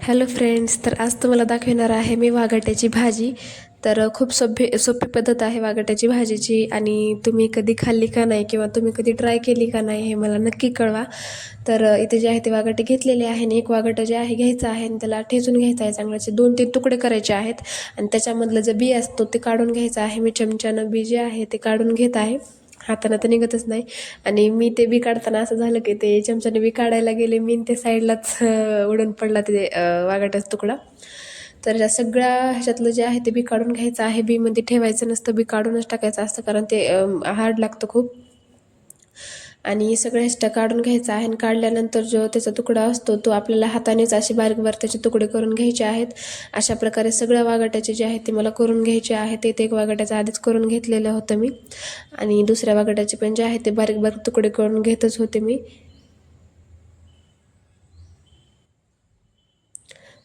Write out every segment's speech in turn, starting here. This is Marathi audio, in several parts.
हॅलो फ्रेंड्स, तर आज तुम्हाला दाखवणार आहे मी वाघाट्याची भाजी. तर खूप सोपी पद्धत आहे वाघाट्याची भाजीची आणि तुम्ही कधी खाल्ली का नाही किंवा तुम्ही कधी ट्राय केली का नाही हे मला नक्की कळवा. तर इथे जे आहे ते वाघाटे घेतलेले आहे आणि एक वाघाटं जे आहे घ्यायचं आहे आणि त्याला ठेचून घ्यायचं आहे चांगल्याचे 2-3 तुकडे करायचे आहेत आणि त्याच्यामधलं जे बी असतो ते काढून घ्यायचं आहे. मी चमच्यानं बी जे आहे ते काढून घेत आहे. हातानं तर निघतच नाही आणि मी ते बी काढताना असं झालं की ते चमच्याने बी काढायला गेले मी ते साईडलाच उडून पडला ते वाघाटाचा तुकडा. तर या सगळ्या ह्याच्यातलं जे आहे ते बी काढून घ्यायचं आहे. बीमध्ये ठेवायचं नसतं, बी काढूनच टाकायचं असतं कारण ते हार्ड लागतं खूप. आणि सगळ्या ह्याच्या काढून घ्यायचा आहे आणि काढल्यानंतर जो त्याचा तुकडा असतो तो आपल्याला हातानेच असे बारीक बारीक त्याचे तुकडे करून घ्यायचे आहेत. अशा प्रकारे सगळ्या वाघाट्याचे जे आहे ते मला करून घ्यायचे आहे. ते एक वाघाट्याचं आधीच करून घेतलेलं होतं मी आणि दुसऱ्या वाघाट्याचे पण जे आहे ते बारीक बारीक तुकडे करून घेतच होते मी.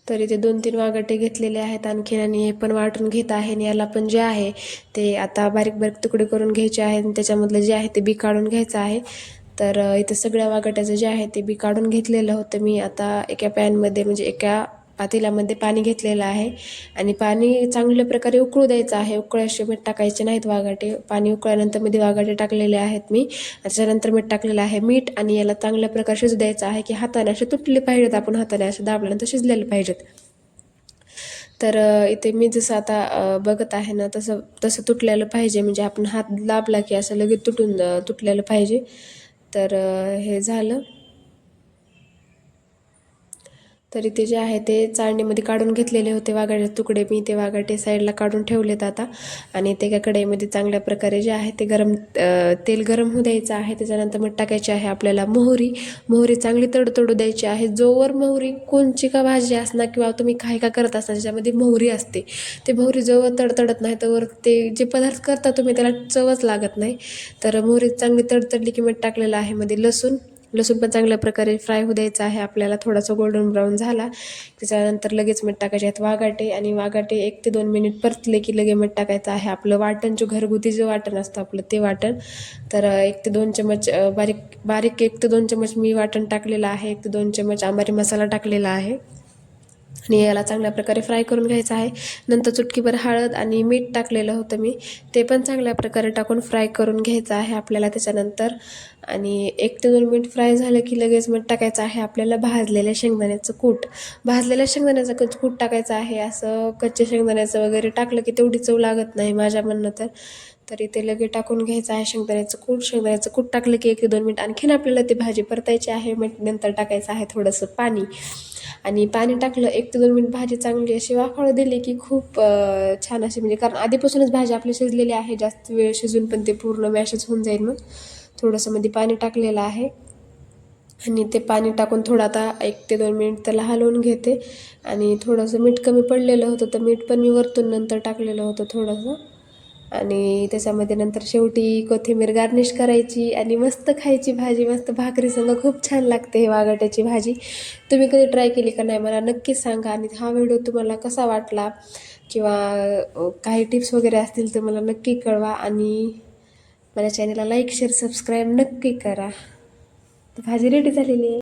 तरी ते 2-3 वाघाटे घेतलेले आहेत आणखीन आणि हे पण वाटून घेत आहे आणि याला पण जे आहे ते आता बारीक बारीक तुकडे करून घ्यायचे आहेत आणि त्याच्यामधलं जे आहे ते बी काढून घ्यायचं आहे. तर इथे सगळ्या वाघाट्याचं जे आहे ते बी काढून घेतलेलं होतं मी. आता एका पॅनमध्ये म्हणजे एका पातेल्यामध्ये पाणी घेतलेलं आहे आणि पाणी चांगल्या प्रकारे उकळू द्यायचं आहे. उकळ्याशिवाय मीठ टाकायचे नाहीत वाघाटे. पाणी उकळल्यानंतर मध्ये वाघाटे टाकलेले आहेत मी. त्याच्यानंतर मीठ टाकलेलं आहे. मीठ आणि याला चांगल्या प्रकारे शिजू द्यायचं आहे की हाताने असे तुटले पाहिजेत, आपण हाताने असे दाबल्यानंतर शिजलेले पाहिजेत. तर इथे मी जसं आता बघत आहे ना तसं तसं तुटलेलं पाहिजे, म्हणजे आपण हात दाबला की असं लगेच तुटलेलं पाहिजे. तर हे झालं. तरी ते जे आहे ते चाळणीमध्ये काढून घेतलेले होते वाघाटे तुकडे. मी ते वाघाटे साईडला काढून ठेवलेत आता आणि ते एका कढईमध्ये चांगल्या प्रकारे जे आहे ते तेल गरम होऊ द्यायचं आहे. त्याच्यानंतर मग टाकायची आहे आपल्याला मोहरी चांगली तडतडू द्यायची आहे. जोवर मोहरी कोणची का भाजी असणार किंवा तुम्ही काही का करत असणार ज्याच्यामध्ये मोहरी असते, ते मोहरी जोवर तडतडत नाही तोवर ते जे पदार्थ करता तुम्ही त्याला चवच लागत नाही. तर मोहरी चांगली तडतडली की मीठ टाकलेलं आहे. मध्ये लसूण पण चांगल्या प्रकारे फ्राय होऊ द्यायचा आहे आपल्याला. थोडासा गोल्डन ब्राऊन झाला त्याच्यानंतर लगेच मीठ टाकायचे आहेत वाघाटे आणि वाघाटे 1 ते 2 मिनिट परतले की लगेच मीठ टाकायचं आहे. आपलं वाटण जो घरगुती जे वाटण असतं आपलं ते वाटण. तर 1 ते 2 चमच बारीक बारीक 1 ते 2 चमच मी वाटण टाकलेलं आहे. 1 ते 2 चमच आंबारी मसाला टाकलेला आहे आणि याला चांगल्या प्रकारे फ्राय करून घ्यायचं आहे. नंतर चुटकीभर हळद आणि मीठ टाकलेलं होतं मी, ते पण चांगल्या प्रकारे टाकून फ्राय करून घ्यायचं आहे आपल्याला त्याच्यानंतर. आणि 1 ते 2 मिनिट फ्राय झालं की लगेच मीठ टाकायचं आहे आपल्याला भाजलेल्या शेंगदाण्याचं कूट. भाजलेल्या शेंगदाण्याचं कूट टाकायचं आहे. असं कच्च्या शेंगदाण्याचं वगैरे टाकलं की तेवढी चव लागत नाही माझ्या म्हणणं तर. तरी ते लगेच टाकून घ्यायचं आहे शेंगदाण्याचं कूट टाकलं की 1 ते 2 मिनिट आणखीन आपल्याला ती भाजी परतायची आहे. मीठ नंतर टाकायचं आहे थोडंसं पाणी आणि पाणी टाकलं. 1 ते 2 मिनिट भाजी चांगली अशी वाफाळू दिली की खूप छान अशी, म्हणजे कारण आधीपासूनच भाजी आपली शिजलेली आहे, जास्त वेळ शिजून पण ते पूर्ण मॅशच होऊन जाईल. मग थोडंसं मध्ये पाणी टाकलेलं आहे आणि ते पाणी टाकून थोडं आता 1 ते 2 मिनिट त्याला हलवून घेते आणि थोडंसं मीठ कमी पडलेलं होतं तर मीठ पण मी वरतून नंतर टाकलेलं होतं थोडंसं आणि त्याच्यामध्ये नंतर शेवटी कोथिंबीर गार्निश करायची आणि मस्त खायची भाजी. मस्त भाकरीसंग खूप छान लागते हे वाघाट्याची भाजी. तुम्ही कधी ट्राय केली का नाही मला नक्कीच सांगा आणि हा व्हिडिओ तुम्हाला कसा वाटला किंवा काही टिप्स वगैरे असतील तर मला नक्की कळवा आणि माझ्या चॅनलला लाईक शेअर सबस्क्राईब नक्की करा. तर भाजी रेडी झालेली आहे.